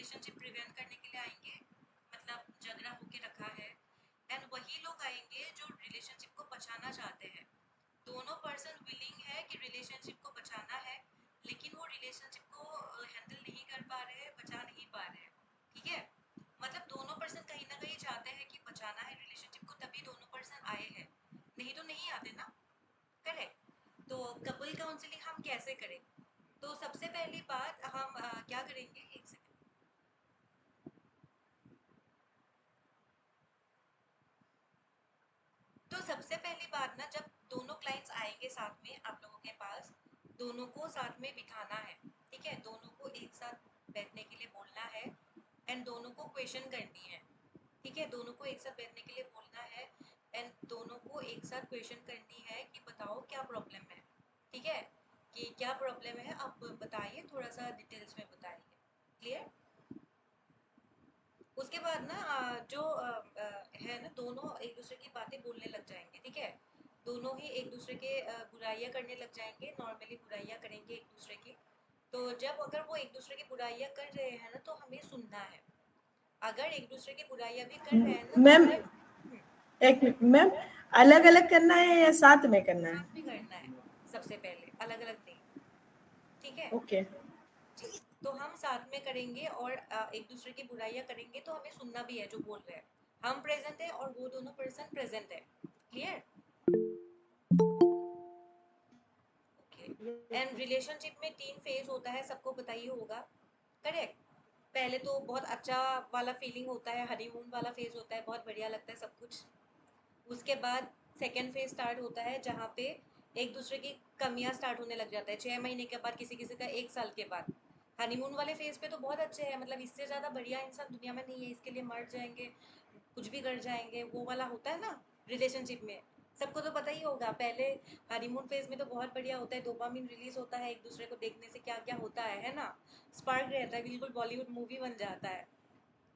Relationship prevent करने के लिए आएंगे, मतलब झगड़ा होके रखा है, एंड वही लोग आएंगे जो रिलेशनशिप को बचाना चाहते हैं। दोनों पर्सन विलिंग है कि रिलेशनशिप को बचाना है, लेकिन वो रिलेशनशिप को हैंडल नहीं कर पा रहे हैं, बचा नहीं पा रहे हैं। ठीक है, मतलब दोनों पर्सन कहीं ना कहीं चाहते हैं कि बचाना है रिलेशनशिप को, तभी दोनों पर्सन आए हैं, नहीं तो नहीं आते ना। करेक्ट। तो कपल काउंसलिंग हम कैसे करें? तो सबसे पहली बात हम क्या करेंगे, एक सेकंड। तो सबसे पहली बात ना, जब दोनों क्लाइंट्स आएंगे साथ में आप लोगों के पास, दोनों को साथ में बिठाना है। ठीक है, दोनों को एक साथ बैठने के लिए बोलना है, एंड दोनों को क्वेश्चन करनी है। ठीक है, दोनों को एक साथ बैठने के लिए बोलना है, एंड दोनों को एक साथ क्वेश्चन करनी है कि बताओ क्या प्रॉब्लम है। ठीक है, कि क्या प्रॉब्लम है आप बताइए, थोड़ा सा डिटेल्स में बताइए। क्लियर? उसके बाद ना जो है ना, दोनों एक दूसरे की बातें बोलने लग जाएंगे। ठीक है, दोनों ही एक दूसरे के बुराइयां करने लग जाएंगे, नॉर्मली बुराइयां करेंगे एक दूसरे की। तो जब अगर वो एक दूसरे की बुराइयां कर रहे हैं ना, तो हमें सुनना है। अगर एक दूसरे की बुराइयां भी कर रहे हैं ना, तो मैम हमें एक मिनट मैम, अलग अलग करना है या साथ में करना है? साथ में करना है, सबसे पहले अलग अलग नहीं। ठीक है ओके। जी। तो हम साथ में करेंगे और एक दूसरे की बुराइयां करेंगे, तो हमें सुनना भी है जो बोल रहे हैं। हम प्रेजेंट है और वो दोनों पर्सन प्रेजेंट है। क्लियर? ओके। एंड रिलेशनशिप में 3 फेज होता है, सबको पता ही होगा। करेक्ट। पहले तो बहुत अच्छा वाला फीलिंग होता है, हनीमून वाला फेज होता है, बहुत बढ़िया लगता है सब कुछ। उसके बाद सेकेंड फेज स्टार्ट होता है, जहाँ पे एक दूसरे की कमियां स्टार्ट होने लग जाता है 6 महीने के बाद, किसी किसी का 1 साल के बाद। हनीमून वाले फेज पे तो बहुत अच्छे हैं, मतलब इससे ज्यादा बढ़िया इंसान दुनिया में नहीं है, इसके लिए मर जाएंगे, कुछ भी कर जाएंगे, वो वाला होता है ना रिलेशनशिप में। सबको तो पता ही होगा, पहले हनीमून फेज में तो बहुत बढ़िया होता है, डोपामिन रिलीज होता है, एक दूसरे को देखने से क्या क्या होता है ना, स्पार्क रहता है, बिल्कुल बॉलीवुड मूवी बन जाता है।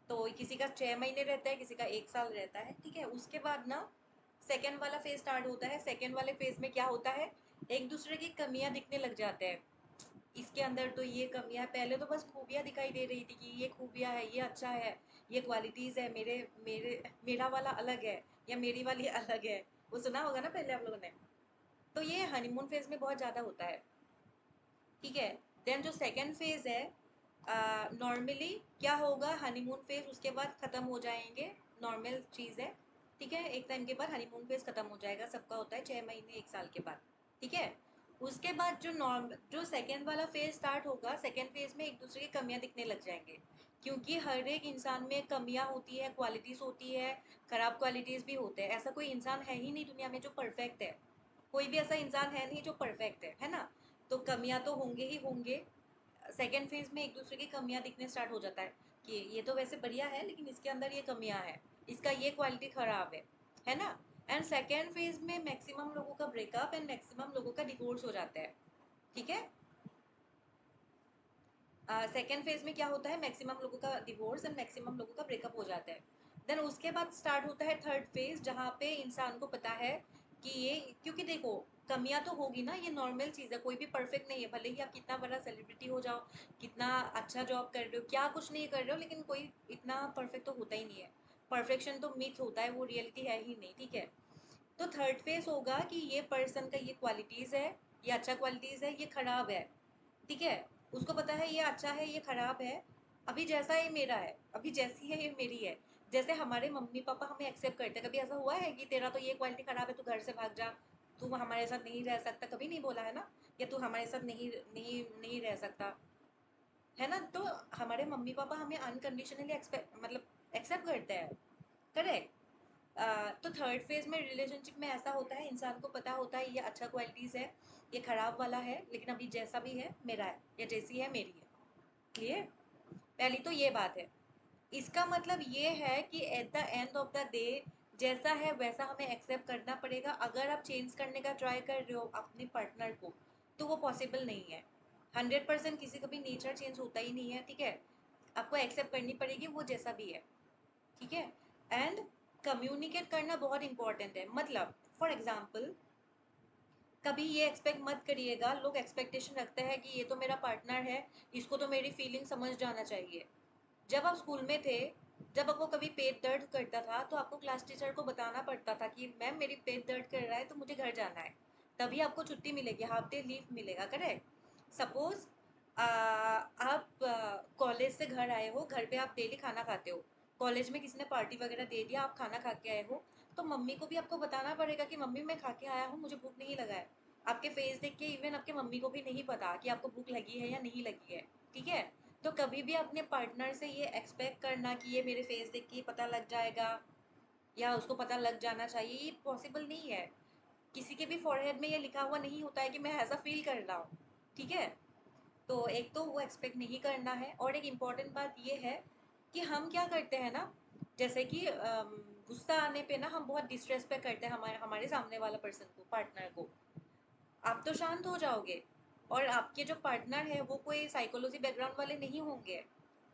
तो किसी का 6 महीने रहता है, किसी का 1 साल रहता है। ठीक है, उसके बाद ना सेकेंड वाला फेज स्टार्ट होता है। सेकेंड वाले फेज में क्या होता है, एक दूसरे की कमियां दिखने लग जाते हैं। इसके अंदर तो ये कमियां है, पहले तो बस खूबियां दिखाई दे रही थी कि ये खूबियां है, ये अच्छा है, ये क्वालिटीज है, मेरे मेरे मेरा वाला अलग है या मेरी वाली अलग है। वो सुना होगा ना पहले आप लोगों ने। तो ये हनीमून फेज में बहुत ज्यादा होता है। ठीक है, देन जो सेकेंड फेज है, नॉर्मली क्या होगा, हनीमून फेज उसके बाद खत्म हो जाएंगे, नॉर्मल चीज है। ठीक है, एक टाइम के बाद हनीमून फेज खत्म हो जाएगा, सबका होता है 6 महीने 1 साल के बाद। ठीक है, उसके बाद जो सेकेंड वाला फेज स्टार्ट होगा, सेकेंड फेज में एक दूसरे की कमियां दिखने लग जाएंगे, क्योंकि हर एक इंसान में कमियां होती है, क्वालिटीज होती है, खराब क्वालिटीज भी होते हैं। ऐसा कोई इंसान है ही नहीं दुनिया में जो परफेक्ट है, कोई भी ऐसा इंसान है नहीं जो परफेक्ट है ना। तो कमियां तो होंगे ही होंगे। सेकेंड फेज में एक दूसरे की कमियां दिखने स्टार्ट हो जाता है कि ये तो वैसे बढ़िया है, लेकिन इसके अंदर ये कमियां है, इसका ये क्वालिटी खराब है ना। एंड सेकेंड फेज में मैक्सिमम लोगों का ब्रेकअप एंड मैक्सिमम लोगों का डिवोर्स हो जाता है। ठीक है, सेकेंड फेज में क्या होता है, मैक्सिमम लोगों का डिवोर्स एंड मैक्सिमम लोगों का ब्रेकअप हो जाता है। देन उसके बाद स्टार्ट होता है थर्ड फेज, जहाँ पे इंसान को पता है कि ये, क्योंकि देखो कमियां तो होगी ना, ये नॉर्मल चीज़ है, कोई भी परफेक्ट नहीं है, भले ही आप कितना बड़ा सेलिब्रिटी हो जाओ, कितना अच्छा जॉब कर रहे हो, क्या कुछ नहीं कर रहे हो, लेकिन कोई इतना परफेक्ट तो होता ही नहीं है। परफेक्शन तो मिथ होता है, वो रियलिटी है ही नहीं। ठीक है, तो थर्ड फेज होगा कि ये पर्सन का ये क्वालिटीज़ है, ये अच्छा क्वालिटीज़ है, ये खराब है। ठीक है, उसको पता है ये अच्छा है, ये खराब है, अभी जैसा ये मेरा है, अभी जैसी है ये मेरी है। जैसे हमारे मम्मी पापा हमें एक्सेप्ट करते हैं, कभी ऐसा हुआ है कि तेरा तो ये क्वालिटी खराब है, तू घर से भाग जा, तू हमारे साथ नहीं रह सकता, कभी नहीं बोला है ना, या तू हमारे साथ नहीं नहीं नहीं रह सकता, है ना। तो हमारे मम्मी पापा हमें अनकंडीशनली एक्सपेक्ट मतलब एक्सेप्ट करते हैं। करेक्ट। तो थर्ड फेज में रिलेशनशिप में ऐसा होता है, इंसान को पता होता है ये अच्छा क्वालिटीज है, ये खराब वाला है, लेकिन अभी जैसा भी है मेरा है, या जैसी है मेरी है। क्लियर? पहली तो ये बात है। इसका मतलब ये है कि at the end of the day जैसा है वैसा हमें एक्सेप्ट करना पड़ेगा। अगर आप चेंज करने का ट्राई कर रहे हो अपने पार्टनर को, तो वो पॉसिबल नहीं है। 100% किसी का भी नेचर चेंज होता ही नहीं है। ठीक है, आपको एक्सेप्ट करनी पड़ेगी वो जैसा भी है। ठीक है, एंड कम्युनिकेट करना बहुत इंपॉर्टेंट है। मतलब फॉर एग्जाम्पल, कभी ये एक्सपेक्ट मत करिएगा, लोग एक्सपेक्टेशन रखते हैं कि ये तो मेरा पार्टनर है, इसको तो मेरी फीलिंग समझ जाना चाहिए। जब आप स्कूल में थे, जब आपको कभी पेट दर्द करता था तो आपको क्लास टीचर को बताना पड़ता था कि मैम मेरी पेट दर्द कर रहा है तो मुझे घर जाना है, तभी आपको छुट्टी मिलेगी, हाफ डे लीव मिलेगा, करेक्ट। सपोज आप कॉलेज से घर आए हो, घर पे आप डेली खाना खाते हो, कॉलेज में किसी ने पार्टी वगैरह दे दिया, आप खाना खा के आए हो, तो मम्मी को भी आपको बताना पड़ेगा कि मम्मी मैं खा के आया हूँ, मुझे भूख नहीं लगा है। आपके फेस देख के इवन आपके मम्मी को भी नहीं पता कि आपको भूख लगी है या नहीं लगी है, ठीक है। तो कभी भी अपने पार्टनर से ये एक्सपेक्ट करना कि ये मेरे फेस देख के पता लग जाएगा या उसको पता लग जाना चाहिए, ये पॉसिबल नहीं है। किसी के भी फॉरहेड में ये लिखा हुआ नहीं होता है कि मैं ऐसा फील कर रहा हूँ, ठीक है। तो एक तो वो एक्सपेक्ट नहीं करना है, और एक इम्पॉर्टेंट बात ये है कि हम क्या करते हैं ना, जैसे कि गुस्सा आने पे ना हम बहुत डिसरेस्पेक्ट करते हैं हमारे हमारे सामने वाला पर्सन को, पार्टनर को। आप तो शांत हो जाओगे, और आपके जो पार्टनर है वो कोई साइकोलॉजी बैकग्राउंड वाले नहीं होंगे,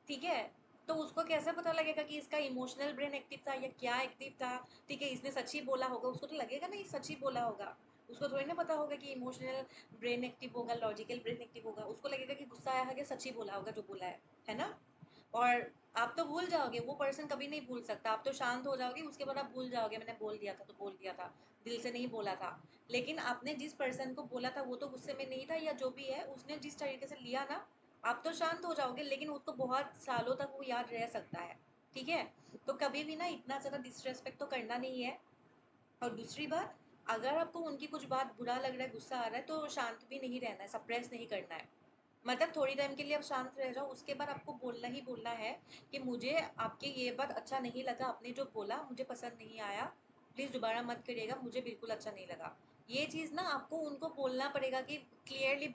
ठीक है। तो उसको कैसे पता लगेगा कि इसका इमोशनल ब्रेन एक्टिव था या क्या एक्टिव था, ठीक है। इसने सच ही बोला होगा, उसको तो लगेगा ना ये सच ही बोला होगा, उसको थोड़ी ना पता होगा कि इमोशनल ब्रेन एक्टिव होगा, लॉजिकल ब्रेन एक्टिव होगा, उसको लगेगा कि गुस्सा आया है कि सच ही बोला होगा जो बोला है ना। और आप तो भूल जाओगे, वो पर्सन कभी नहीं भूल सकता, आप तो शांत हो जाओगे, उसके बाद आप भूल जाओगे मैंने बोल दिया था तो बोल दिया था, दिल से नहीं बोला था। लेकिन आपने जिस पर्सन को बोला था वो तो गुस्से में नहीं था, या जो भी है उसने जिस तरीके से लिया ना, आप तो शांत हो जाओगे, लेकिन उसको बहुत सालों तक वो याद रह सकता है, ठीक है। तो कभी भी ना इतना ज़्यादा डिसरेस्पेक्ट तो करना नहीं है। और दूसरी बात, अगर आपको उनकी कुछ बात बुरा लग रहा है, गुस्सा आ रहा है, तो शांत भी नहीं रहना है, सप्रेस नहीं करना है। मतलब थोड़ी टाइम के लिए आप शांत रह जाओ, उसके बाद आपको बोलना ही बोलना है कि मुझे आपकी ये बात अच्छा नहीं लगा, आपने जो बोला मुझे पसंद नहीं आया, प्लीज़ दोबारा मत करिएगा, मुझे बिल्कुल अच्छा नहीं लगा। ये चीज़ ना आपको उनको बोलना पड़ेगा कि क्लियरली